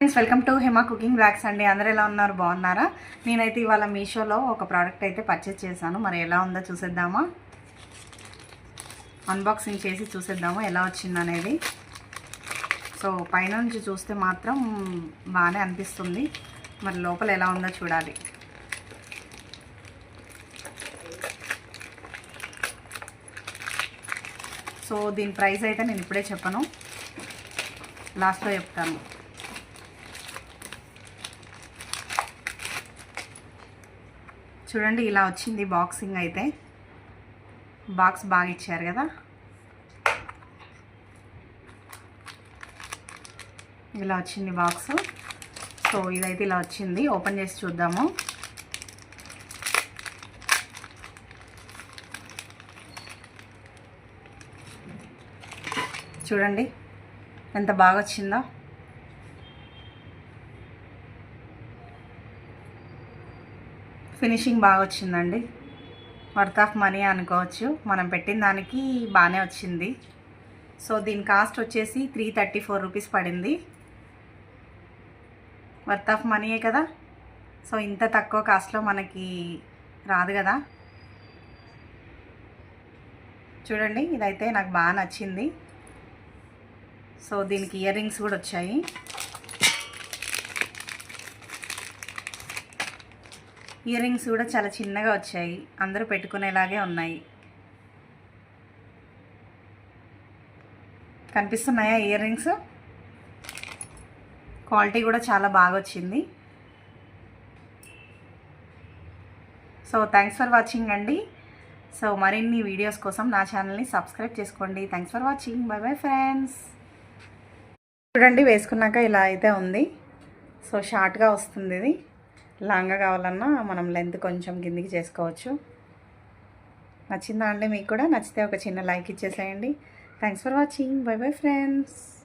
Friends, welcome to Hema cooking blogs అండి. అందరూ ఎలా ఉన్నారు? బాగున్నారా? నేనైతే ఇవాళ మీషోలో ఒక ప్రోడక్ట్ అయితే పర్చేస్ చేశాను. మరి ఎలా ఉందో చూసేద్దామా? అన్బాక్సింగ్ చేసి చూసేద్దాము ఎలా వచ్చిందనేది. సో పైనుంచి చూస్తే మాత్రం బాగానే అనిపిస్తుంది. మరి లోపల ఎలా ఉందో చూడాలి. సో దీని ప్రైస్ అయితే నేను ఇప్పుడే చెప్పను, లాస్ట్లో చెప్తాను. చూడండి, ఇలా వచ్చింది బాక్సింగ్ అయితే. బాక్స్ బాగా ఇచ్చారు కదా. ఇలా వచ్చింది బాక్స్. సో ఇదైతే ఇలా వచ్చింది. ఓపెన్ చేసి చూద్దాము. చూడండి ఎంత బాగా వచ్చిందో. ఫినిషింగ్ బాగా వచ్చిందండి. వర్త్ ఆఫ్ మనీ అనుకోవచ్చు. మనం పెట్టిన దానికి బాగానే వచ్చింది. సో దీని కాస్ట్ వచ్చేసి 334 రూపీస్ పడింది. వర్త్ ఆఫ్ మనీయే కదా. సో ఇంత తక్కువ కాస్ట్లో మనకి రాదు కదా. చూడండి, ఇదైతే నాకు బాగా నచ్చింది. సో దీనికి ఇయర్ రింగ్స్ కూడా వచ్చాయి. ఇయర్ రింగ్స్ కూడా చాలా చిన్నగా వచ్చాయి. అందరూ పెట్టుకునేలాగే ఉన్నాయి. కనిపిస్తున్నాయా ఇయర్ రింగ్స్? క్వాలిటీ కూడా చాలా బాగా వచ్చింది. సో థ్యాంక్స్ ఫర్ వాచింగ్ అండి. సో మరిన్ని వీడియోస్ కోసం నా ఛానల్ని సబ్స్క్రైబ్ చేసుకోండి. Thanks for watching. By bye friends. చూడండి, వేసుకున్నాక ఇలా అయితే ఉంది. సో షార్ట్గా వస్తుంది. ఇది లాంగ్గా కావాలన్నా మనం లెంత్ కొంచెం కిందికి చేసుకోవచ్చు. నచ్చిందా అండి మీకు కూడా? నచ్చితే ఒక చిన్న లైక్ ఇచ్చేసేయండి. Thanks for watching. By bye friends.